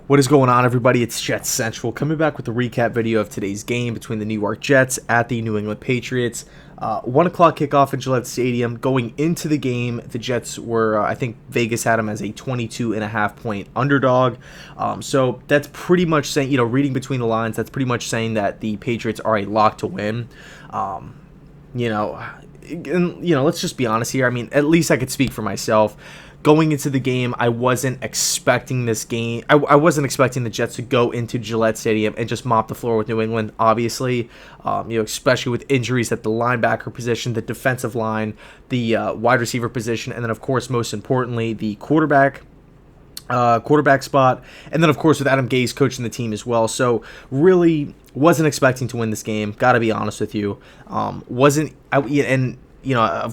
What is going on, everybody? It's JetsCentral coming back with a recap video of today's game between the New York Jets at the New England Patriots. 1 o'clock kickoff in Gillette Stadium. Going into the game, the Jets were, I think Vegas had them as a 22.5-point underdog. So that's pretty much saying, reading between the lines, that's pretty much saying that the Patriots are a lock to win. Let's just be honest here. I mean, at least I could speak for myself. Going into the game, I wasn't expecting this game. I wasn't expecting the Jets to go into Gillette Stadium and just mop the floor with New England, obviously, especially with injuries at the linebacker position, the defensive line, the wide receiver position, and then, of course, most importantly, the quarterback spot, and then, of course, with Adam Gase coaching the team as well. So, really wasn't expecting to win this game, got to be honest with you. Of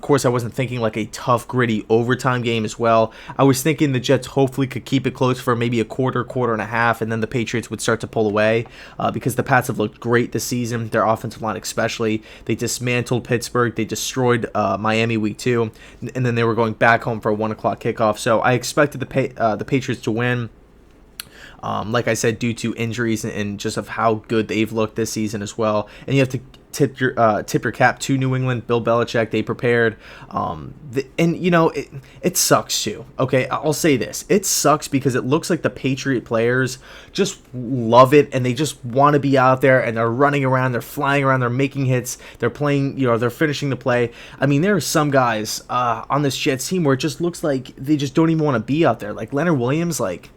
course, I wasn't thinking like a tough, gritty overtime game as well. I was thinking the Jets hopefully could keep it close for maybe a quarter and a half, and then the Patriots would start to pull away because the Pats have looked great this season, their offensive line especially. They dismantled Pittsburgh. They destroyed Miami week 2, and then they were going back home for a 1 o'clock kickoff. So I expected the Patriots to win. Like I said, due to injuries and just of how good they've looked this season as well. And you have to tip your cap to New England, Bill Belichick. They prepared. It sucks too. Okay, I'll say this. It sucks because it looks like the Patriot players just love it and they just want to be out there and they're running around, they're flying around, they're making hits, they're playing, they're finishing the play. I mean, there are some guys on this Jets team where it just looks like they just don't even want to be out there. Like Leonard Williams, like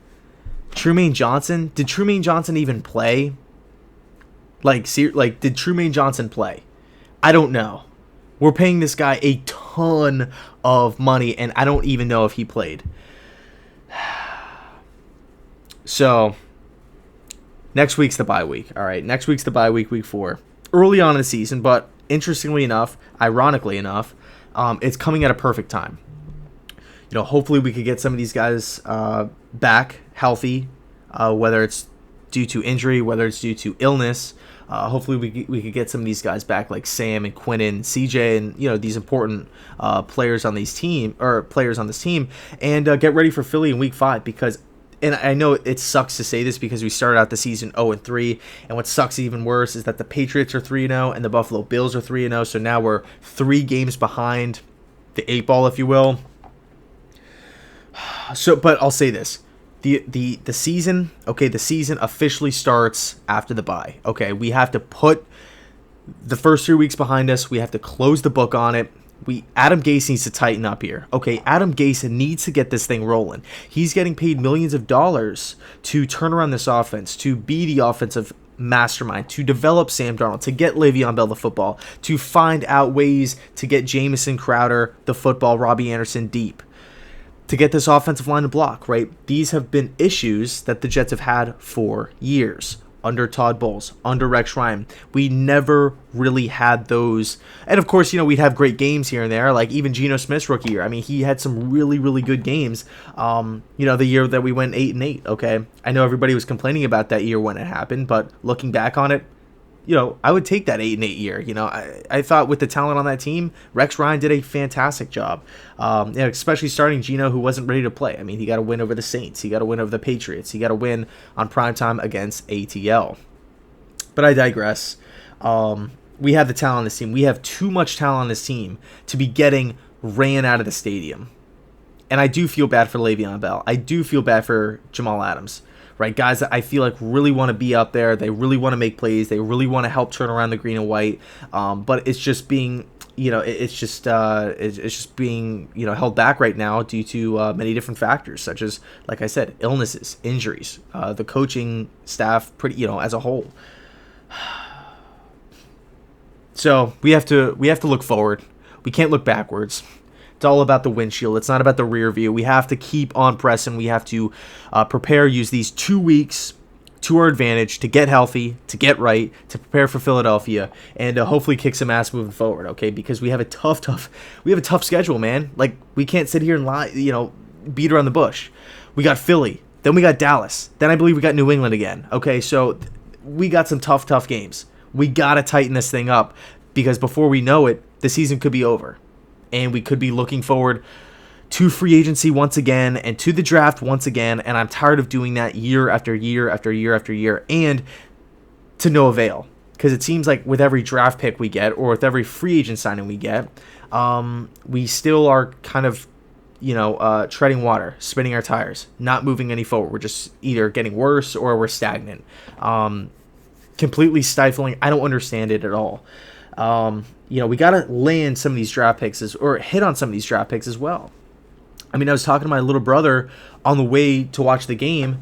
Trumaine Johnson. Did Trumaine Johnson even play? Did Trumaine Johnson play? I don't know. We're paying this guy a ton of money, and I don't even know if he played. So, next week's the bye week. All right, next week's the bye week, week 4. Early on in the season, but interestingly enough, ironically enough, it's coming at a perfect time. Hopefully we could get some of these guys back healthy, whether it's due to injury, whether it's due to illness. Hopefully we could get some of these guys back, like Sam and Quinnen, CJ, and these important players on this team, and get ready for Philly in week 5 because. And I know it sucks to say this because we started out the season 0-3, and what sucks even worse is that the Patriots are 3-0 and the Buffalo Bills are 3-0. So now we're 3 games behind the 8 ball, if you will. So, but I'll say this. The season officially starts after the bye. Okay, we have to put the first 3 weeks behind us. We have to close the book on it. Adam Gase needs to tighten up here. Okay, Adam Gase needs to get this thing rolling. He's getting paid millions of dollars to turn around this offense, to be the offensive mastermind, to develop Sam Darnold, to get Le'Veon Bell the football, to find out ways to get Jamison Crowder the football, Robbie Anderson deep, to get this offensive line to block, right? These have been issues that the Jets have had for years. Under Todd Bowles, under Rex Ryan. We never really had those. And of course, we'd have great games here and there, like even Geno Smith's rookie year. I mean, he had some really, really good games. The year that we went 8-8, okay? I know everybody was complaining about that year when it happened, but looking back on it, I would take that 8-8 year. I thought with the talent on that team, Rex Ryan did a fantastic job. Especially starting Geno, who wasn't ready to play. I mean, he got a win over the Saints. He got a win over the Patriots. He got a win on primetime against ATL. But I digress. We have the talent on this team. We have too much talent on this team to be getting ran out of the stadium. And I do feel bad for Le'Veon Bell. I do feel bad for Jamal Adams. Right, guys that I feel like really want to be out there. They really want to make plays. They really want to help turn around the green and white. But it's just being, it's just being, held back right now due to many different factors, such as, like I said, illnesses, injuries, the coaching staff, as a whole. So we have to look forward. We can't look backwards. It's all about the windshield. It's not about the rear view. We have to keep on pressing. We have to prepare, use these 2 weeks to our advantage to get healthy, to get right, to prepare for Philadelphia, and hopefully kick some ass moving forward, okay? Because we have a tough schedule, man. Like, we can't sit here and lie, beat around the bush. We got Philly. Then we got Dallas. Then I believe we got New England again, okay? So we got some tough games. We got to tighten this thing up because before we know it, the season could be over. And we could be looking forward to free agency once again and to the draft once again, and I'm tired of doing that year after year after year after year, and to no avail. Because it seems like with every draft pick we get, or with every free agent signing we get, we still are kind of, treading water, spinning our tires, not moving any forward. We're just either getting worse or we're stagnant. Completely stifling. I don't understand it at all. We got to land some of these draft picks or hit on some of these draft picks as well. I mean, I was talking to my little brother on the way to watch the game,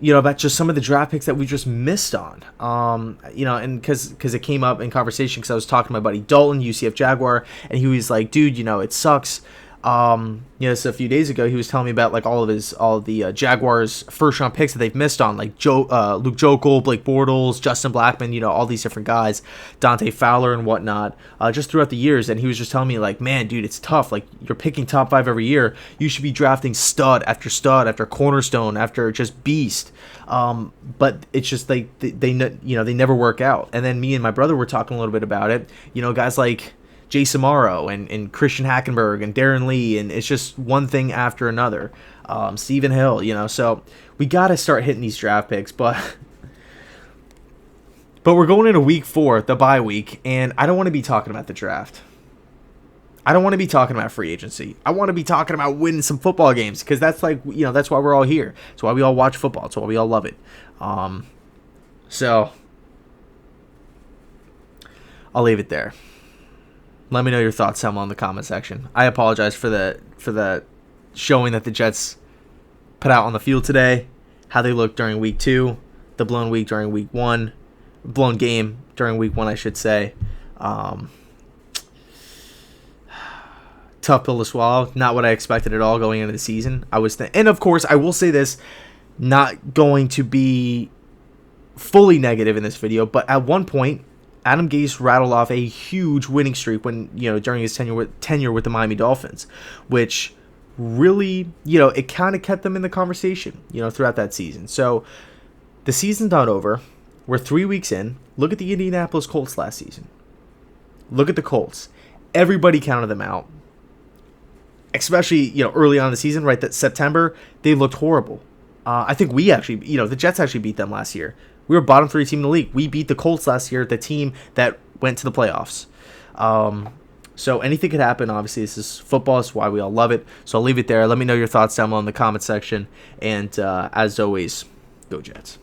about just some of the draft picks that we just missed on. And because it came up in conversation, because I was talking to my buddy Dalton, UCF Jaguar, and he was like, dude, it sucks. So a few days ago, he was telling me about like all of the Jaguars first round picks that they've missed on, like Luke Jokel, Blake Bortles, Justin Blackmon, all these different guys, Dante Fowler and whatnot, just throughout the years. And he was just telling me like, man, dude, it's tough. Like, you're picking top 5 every year. You should be drafting stud after cornerstone after just beast. But it's just like they never work out. And then me and my brother were talking a little bit about it. Guys like Jason Morrow and Christian Hackenberg and Darren Lee, and it's just one thing after another. Stephen Hill, so we got to start hitting these draft picks, but we're going into week 4, the bye week, and I don't want to be talking about the draft. I don't want to be talking about free agency. I want to be talking about winning some football games, because that's like, that's why we're all here. It's why we all watch football. It's why we all love it. So I'll leave it there. Let me know your thoughts down below in the comment section. I apologize for the showing that the Jets put out on the field today, how they looked during week 2, the blown week during week 1, blown game during week 1, I should say. Tough pill to swallow. Not what I expected at all going into the season. And of course, I will say this, not going to be fully negative in this video, but at one point, Adam Gase rattled off a huge winning streak when, during his tenure with the Miami Dolphins, which really, it kind of kept them in the conversation, throughout that season. So the season's not over. We're 3 weeks in. Look at the Indianapolis Colts last season. Look at the Colts. Everybody counted them out, especially, early on in the season, right? That September, they looked horrible. I think we actually, the Jets actually beat them last year. We were bottom 3 team in the league. We beat the Colts last year, the team that went to the playoffs. So anything could happen. Obviously, this is football. It's why we all love it. So I'll leave it there. Let me know your thoughts down below in the comment section. And as always, go Jets.